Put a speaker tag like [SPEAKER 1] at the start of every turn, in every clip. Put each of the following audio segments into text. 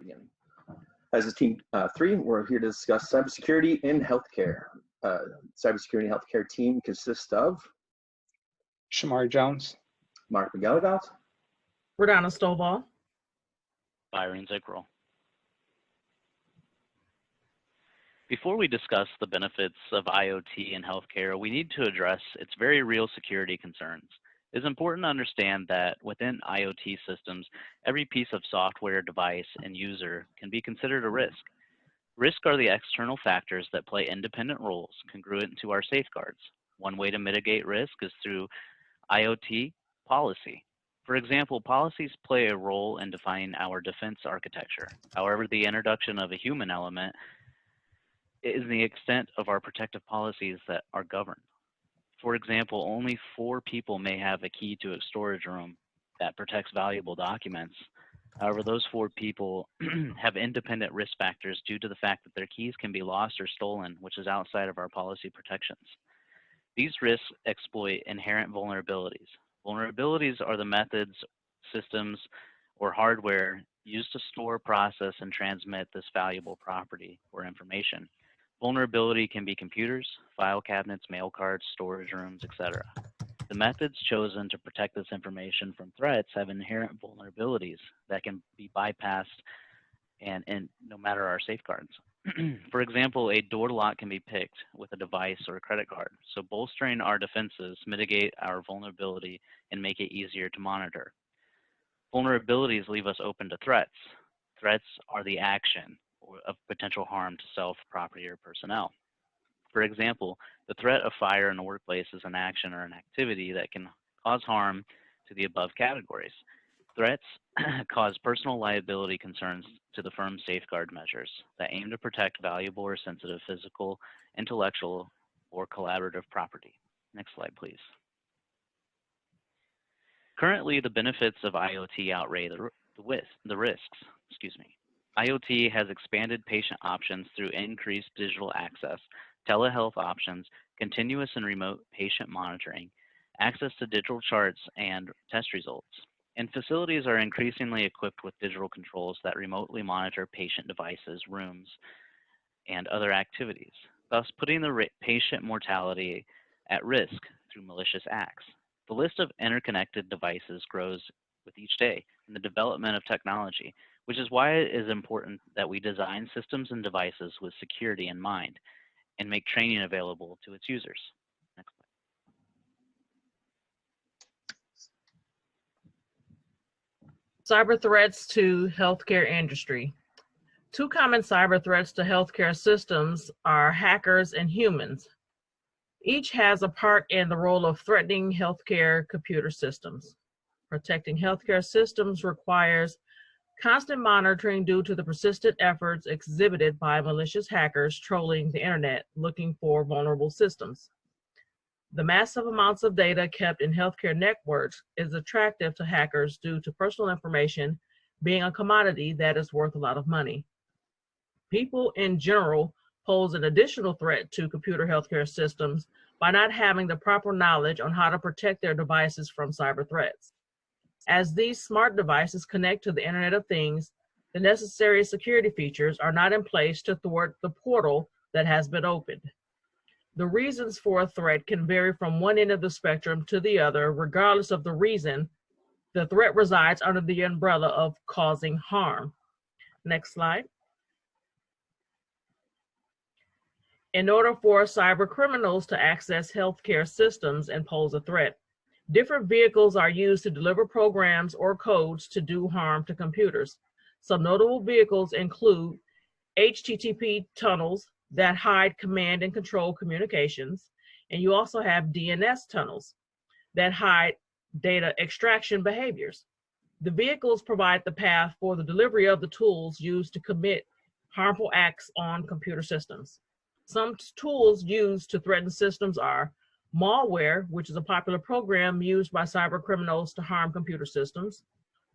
[SPEAKER 1] begin. As a team 3, we're here to discuss cybersecurity in healthcare. Cybersecurity in healthcare team consists of
[SPEAKER 2] Shamar Jones,
[SPEAKER 1] Mark McGilligout,
[SPEAKER 3] Radonna Stovall,
[SPEAKER 4] Byron Zickrell. Before we discuss the benefits of IoT in healthcare, we need to address its very real security concerns. It's important to understand that within IoT systems, every piece of software, device, and user can be considered a risk. Risks are the external factors that play independent roles congruent to our safeguards. One way to mitigate risk is through IoT policy. For example, policies play a role in defining our defense architecture. However, the introduction of a human element is the extent of our protective policies that are governed. For example, only 4 people may have a key to a storage room that protects valuable documents. However, those 4 people have independent risk factors due to the fact that their keys can be lost or stolen, which is outside of our policy protections. These risks exploit inherent vulnerabilities. Vulnerabilities are the methods, systems, or hardware used to store, process, and transmit this valuable property or information. Vulnerability can be computers, file cabinets, mail cards, storage rooms, etc. The methods chosen to protect this information from threats have inherent vulnerabilities that can be bypassed and no matter our safeguards. For example, a door lock can be picked with a device or a credit card. So bolstering our defenses mitigate our vulnerability and make it easier to monitor. Vulnerabilities leave us open to threats. Threats are the action of potential harm to self, property, or personnel. For example, the threat of fire in the workplace is an action or an activity that can cause harm to the above categories. Threats cause personal liability concerns to the firm's safeguard measures that aim to protect valuable or sensitive physical, intellectual, or collaborative property. Next slide, please. Currently, the benefits of IoT outweigh the risks. IoT has expanded patient options through increased digital access, telehealth options, continuous and remote patient monitoring, access to digital charts and test results. And facilities are increasingly equipped with digital controls that remotely monitor patient devices, rooms, and other activities, thus putting the patient mortality at risk through malicious acts. The list of interconnected devices grows with each day in the development of technology, which is why it is important that we design systems and devices with security in mind and make training available to its users. Next
[SPEAKER 3] slide. Cyber threats to healthcare industry. 2 common cyber threats to healthcare systems are hackers and humans. Each has a part in the role of threatening healthcare computer systems. Protecting healthcare systems requires constant monitoring due to the persistent efforts exhibited by malicious hackers trolling the internet looking for vulnerable systems. The massive amounts of data kept in healthcare networks is attractive to hackers due to personal information being a commodity that is worth a lot of money. People in general pose an additional threat to computer healthcare systems by not having the proper knowledge on how to protect their devices from cyber threats. As these smart devices connect to the Internet of Things, the necessary security features are not in place to thwart the portal that has been opened. The reasons for a threat can vary from one end of the spectrum to the other, regardless of the reason. The threat resides under the umbrella of causing harm. Next slide. In order for cyber criminals to access healthcare systems and pose a threat, different vehicles are used to deliver programs or codes to do harm to computers. Some notable vehicles include HTTP tunnels that hide command and control communications, and you also have DNS tunnels that hide data extraction behaviors. The vehicles provide the path for the delivery of the tools used to commit harmful acts on computer systems. Some tools used to threaten systems are malware, which is a popular program used by cyber criminals to harm computer systems.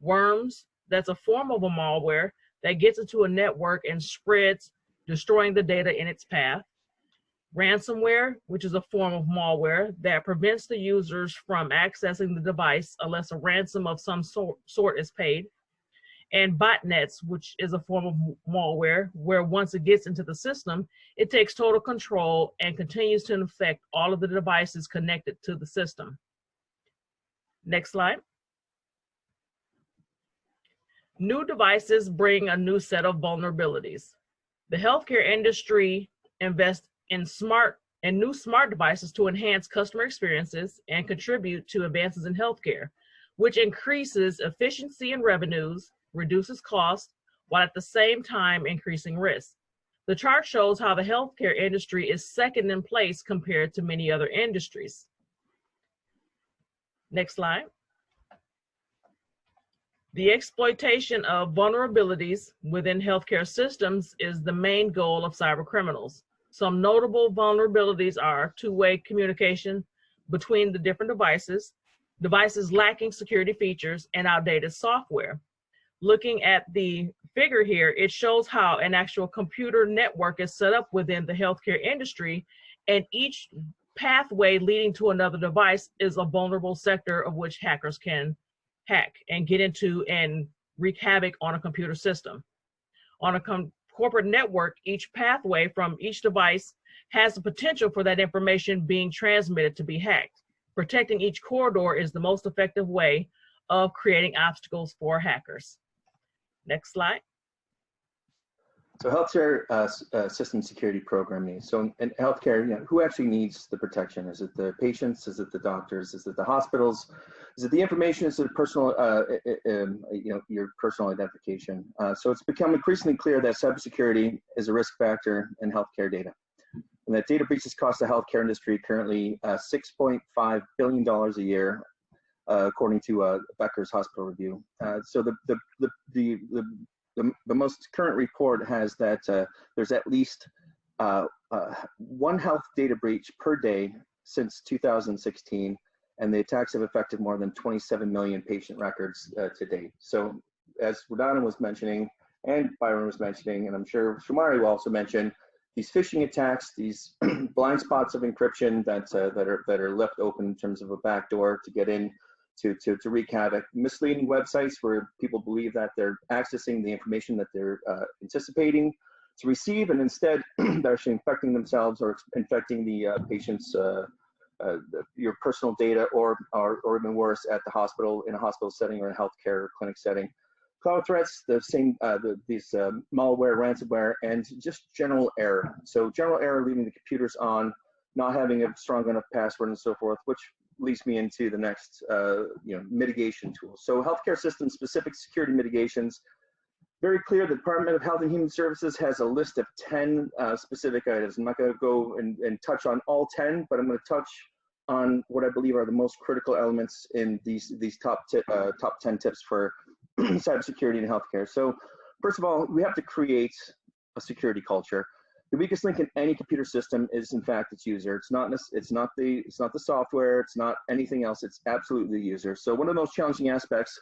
[SPEAKER 3] Worms, that's a form of a malware that gets into a network and spreads, destroying the data in its path. Ransomware, which is a form of malware that prevents the users from accessing the device unless a ransom of some sort is paid. and botnets, which is a form of malware, where once it gets into the system, it takes total control and continues to infect all of the devices connected to the system. Next slide. New devices bring a new set of vulnerabilities. The healthcare industry invests in new smart devices to enhance customer experiences and contribute to advances in healthcare, which increases efficiency and revenues, reduces costs, while at the same time increasing risk. The chart shows how the healthcare industry is second in place compared to many other industries. Next slide. The exploitation of vulnerabilities within healthcare systems is the main goal of cyber criminals. Some notable vulnerabilities are two-way communication between the different devices, devices lacking security features, and outdated software. Looking at the figure here, it shows how an actual computer network is set up within the healthcare industry, and each pathway leading to another device is a vulnerable sector of which hackers can hack and get into and wreak havoc on a computer system. On a corporate network, each pathway from each device has the potential for that information being transmitted to be hacked. Protecting each corridor is the most effective way of creating obstacles for hackers. Next slide.
[SPEAKER 1] So healthcare system security programming. So in healthcare, who actually needs the protection? Is it the patients? Is it the doctors? Is it the hospitals? Is it the information? Is it personal, your personal identification? So it's become increasingly clear that cybersecurity is a risk factor in healthcare data, and that data breaches cost the healthcare industry currently $6.5 billion a year, according to Becker's hospital review. So the most current report has that there's at least one health data breach per day since 2016, and the attacks have affected more than 27 million patient records to date. So as Radana was mentioning, and Byron was mentioning, and I'm sure Shumari will also mention, these phishing attacks, these blind spots of encryption that are left open in terms of a backdoor to get in to wreak havoc, misleading websites where people believe that they're accessing the information that they're anticipating to receive, and instead they're actually infecting themselves or infecting the patient's your personal data, or even worse, at the hospital, in a hospital setting or in a healthcare clinic setting. Cloud threats, the same, these malware, ransomware, and just general error. So general error, leaving the computers on, not having a strong enough password, and so forth, which leads me into the next mitigation tools. So healthcare system specific security mitigations. Very clear, the Department of Health and Human Services has a list of 10 specific items. I'm not going to go and touch on all 10, but I'm going to touch on what I believe are the most critical elements in these top 10 tips for cybersecurity in healthcare. So first of all, we have to create a security culture. The weakest link in any computer system is, in fact, its user. It's not the software. It's not anything else. It's absolutely the user. So one of the most challenging aspects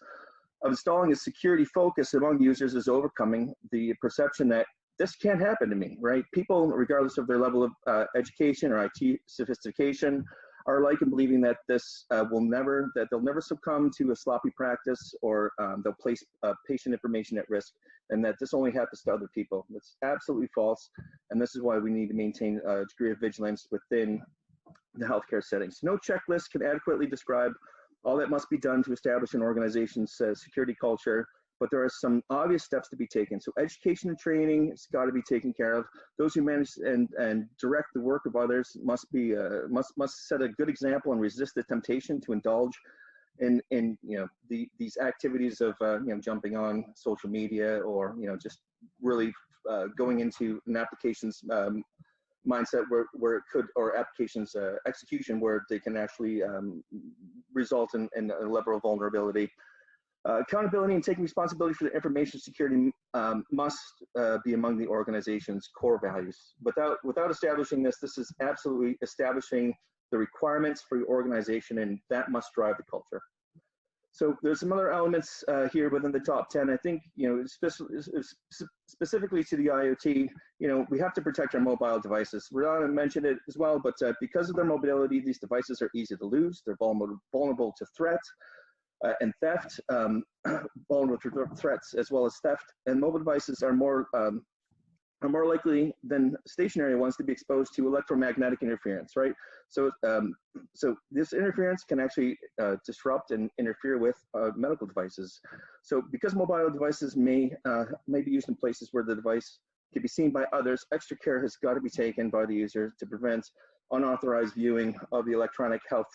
[SPEAKER 1] of installing a security focus among users is overcoming the perception that this can't happen to me, right? People, regardless of their level of education or IT sophistication, are alike in believing that they'll never succumb to a sloppy practice, or they'll place patient information at risk, and that this only happens to other people. That's absolutely false, and this is why we need to maintain a degree of vigilance within the healthcare settings. No checklist can adequately describe all that must be done to establish an organization's security culture, but there are some obvious steps to be taken. So education and training has got to be taken care of. Those who manage and direct the work of others must set a good example and resist the temptation to indulge in these activities of jumping on social media, or just really going into an application's mindset where it could, or applications execution where they can actually result in a level of vulnerability. Accountability and taking responsibility for the information security must be among the organization's core values. Without establishing this is absolutely establishing the requirements for your organization, and that must drive the culture. So there's some other elements here within the top 10. I think, specifically to the IoT, we have to protect our mobile devices. Radana mentioned it as well, but because of their mobility, these devices are easy to lose. They're vulnerable to threats. and theft, vulnerable threats, as well as theft. And mobile devices are more likely than stationary ones to be exposed to electromagnetic interference, right? So, so this interference can actually disrupt and interfere with medical devices. So because mobile devices may be used in places where the device can be seen by others, extra care has got to be taken by the user to prevent unauthorized viewing of the electronic health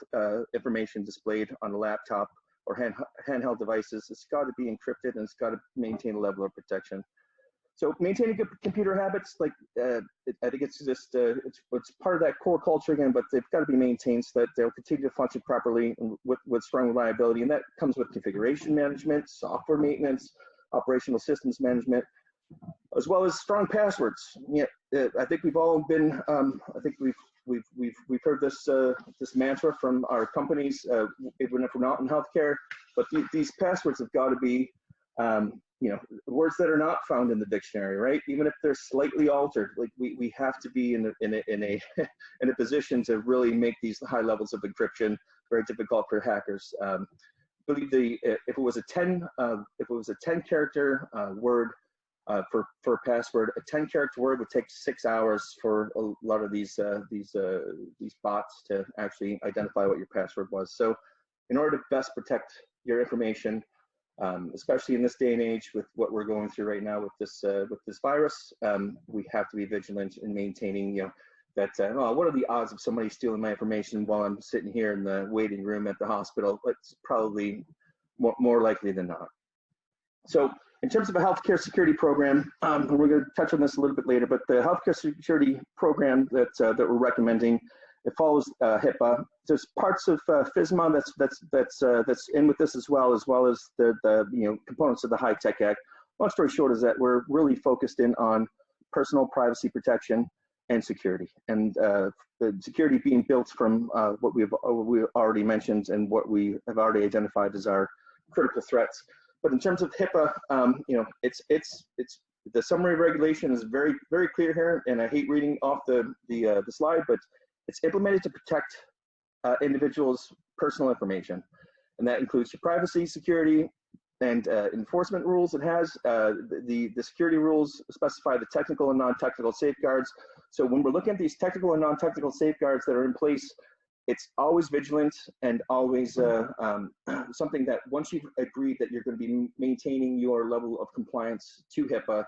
[SPEAKER 1] information displayed on a laptop or handheld devices. It's got to be encrypted, and it's got to maintain a level of protection. So maintaining good computer habits, like I think it's just it's part of that core culture again, but they've got to be maintained so that they'll continue to function properly and with strong reliability, and that comes with configuration management, software maintenance, operational systems management, as well as strong passwords. Yeah, I think we've all been. I think we've heard this this mantra from our companies, even if we're not in healthcare. But these passwords have got to be, you know, words that are not found in the dictionary, right? Even if they're slightly altered, like we have to be in a position to really make these high levels of encryption very difficult for hackers. I believe if it was a 10 character word for a password, a 10 character word would take 6 hours for a lot of these bots to actually identify what your password was. So in order to best protect your information, especially in this day and age with what we're going through right now with this virus, we have to be vigilant in maintaining, you know, that what are the odds of somebody stealing my information while I'm sitting here in the waiting room at the hospital? It's probably more likely than not. So in terms of a healthcare security program, we're going to touch on this a little bit later, but the healthcare security program that we're recommending, it follows HIPAA. There's parts of FISMA that's in with this as well as the you know, components of the High Tech Act. Long story short is that we're really focused in on personal privacy protection and security, and the security being built from what we already mentioned and what we have already identified as our critical threats. But in terms of HIPAA, you know, it's the summary regulation is very clear here, and I hate reading off the slide, but it's implemented to protect individuals' personal information, and that includes your privacy, security, and enforcement rules. It has the security rules specify the technical and non-technical safeguards. So when we're looking at these technical and non-technical safeguards that are in place, it's always vigilant and always something that once you've agreed that you're going to be maintaining your level of compliance to HIPAA,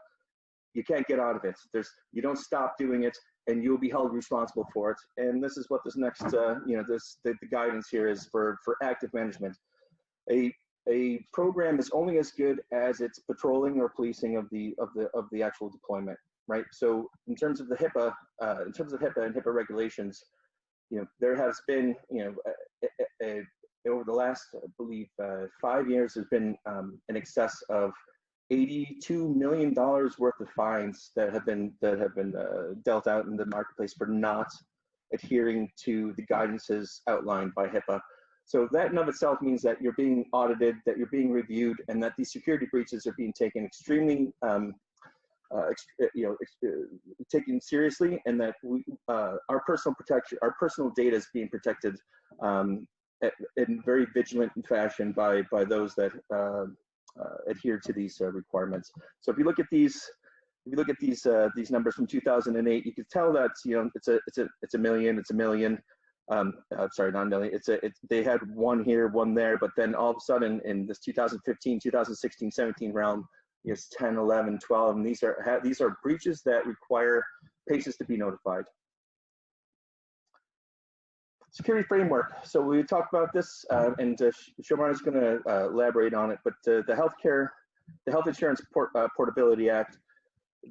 [SPEAKER 1] you can't get out of it. You don't stop doing it, and you'll be held responsible for it. And this is what this next, you know, the guidance here is for active management. A program is only as good as its patrolling or policing of the actual deployment, right? So in terms of the HIPAA, and HIPAA regulations, you know, there has been, you know, over the last, I believe, 5 years, there's been in excess of $82 million worth of fines that have been dealt out in the marketplace for not adhering to the guidances outlined by HIPAA. So that in of itself means that you're being audited, that you're being reviewed, and that these security breaches are being taken extremely, taken seriously, and that our personal data is being protected in very vigilant fashion by those that adhere to these requirements. So if you look at these numbers from 2008, you can tell that, you know, it's a million. Sorry, not a million. They had one here, one there, but then all of a sudden in this 2015, 2016, 17 realm, it's 10, 11, 12, and these are breaches that require patients to be notified. Security framework. So we talked about this, and Shomar is going to elaborate on it. But the Health Insurance Portability Act,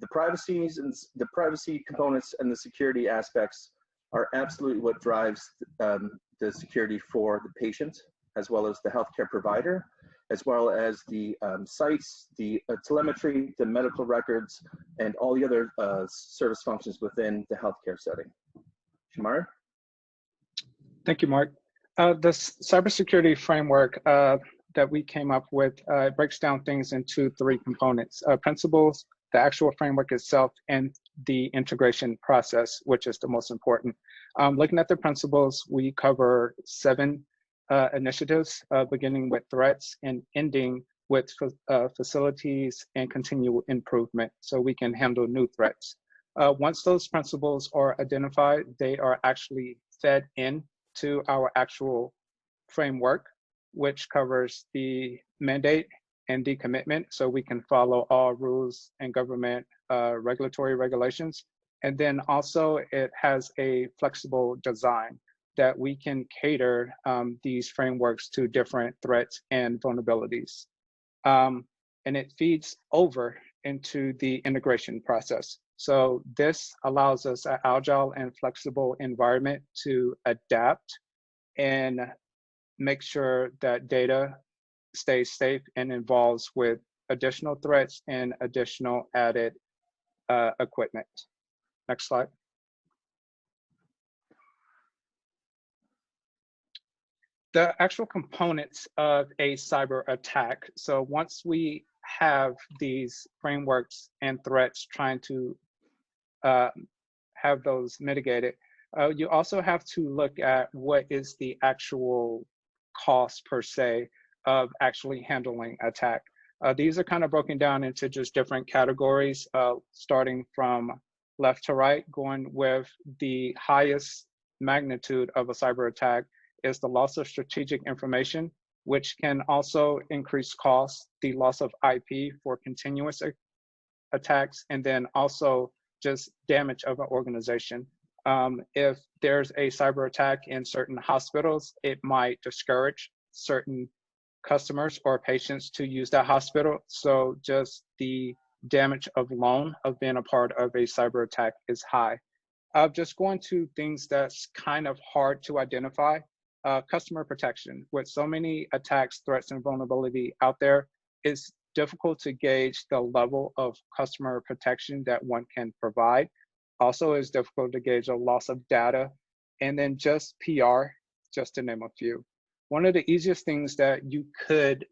[SPEAKER 1] the privacy components and the security aspects are absolutely what drives the security for the patient, as well as the healthcare provider, as well as the sites, the telemetry, the medical records, and all the other service functions within the healthcare setting. Shamar?
[SPEAKER 2] Thank you, Mark. The cybersecurity framework that we came up with breaks down things into 3 components: principles, the actual framework itself, and the integration process, which is the most important. Looking at the principles, we cover 7 initiatives, beginning with threats and ending with facilities and continual improvement so we can handle new threats. Once those principles are identified, they are actually fed into our actual framework, which covers the mandate and the commitment, so we can follow all rules and government regulatory regulations. And then also it has a flexible design that we can cater these frameworks to different threats and vulnerabilities. And it feeds over into the integration process. So this allows us an agile and flexible environment to adapt and make sure that data stays safe and evolves with additional threats and additional added equipment. Next slide. The actual components of a cyber attack. So once we have these frameworks and threats trying to have those mitigated, you also have to look at what is the actual cost per se of actually handling attack. These are kind of broken down into just different categories, starting from left to right, going with the highest magnitude of a cyber attack is the loss of strategic information, which can also increase costs, the loss of IP for continuous attacks, and then also just damage of an organization. If there's a cyber attack in certain hospitals, it might discourage certain customers or patients to use that hospital. So just the damage alone of being a part of a cyber attack is high. Just going to things that's kind of hard to identify. Customer protection. With so many attacks, threats, and vulnerability out there, it's difficult to gauge the level of customer protection that one can provide. Also, it's difficult to gauge a loss of data. And then just PR, just to name a few. One of the easiest things that you could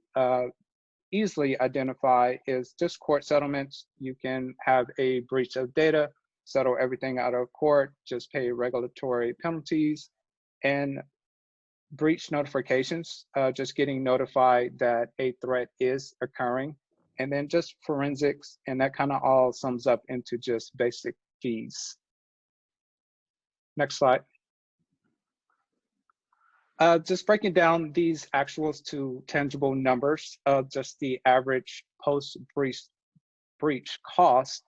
[SPEAKER 2] easily identify is just court settlements. You can have a breach of data, settle everything out of court, just pay regulatory penalties, and breach notifications, just getting notified that a threat is occurring, and then just forensics, and that kind of all sums up into just basic fees. Next slide. Just breaking down these actuals to tangible numbers of just the average post-breach cost.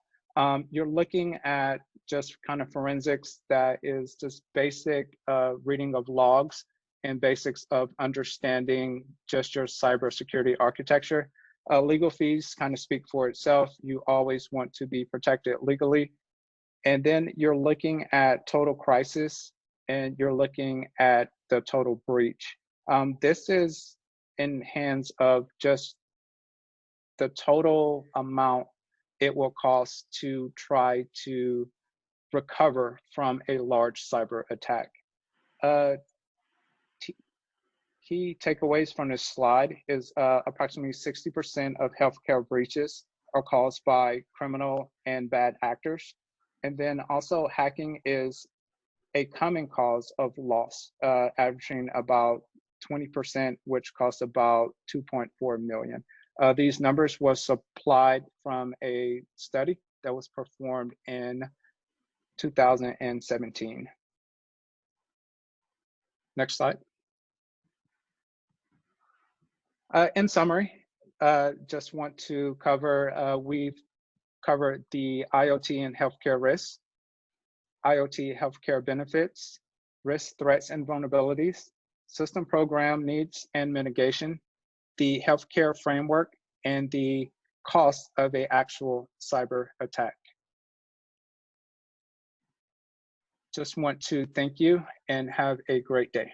[SPEAKER 2] You're looking at just kind of forensics that is just basic reading of logs and basics of understanding just your cybersecurity architecture. Legal fees kind of speak for itself. You always want to be protected legally. And then you're looking at total crisis, and you're looking at the total breach. This is in hands of just the total amount it will cost to try to recover from a large cyber attack. Key takeaways from this slide is approximately 60% of healthcare breaches are caused by criminal and bad actors. And then also hacking is a common cause of loss, averaging about 20%, which costs about 2.4 million. These numbers were supplied from a study that was performed in 2017. Next slide. In summary, just want to cover, we've covered the IoT and healthcare risks, IoT healthcare benefits, risks, threats, and vulnerabilities, system program needs and mitigation, the healthcare framework, and the cost of an actual cyber attack. Just want to thank you and have a great day.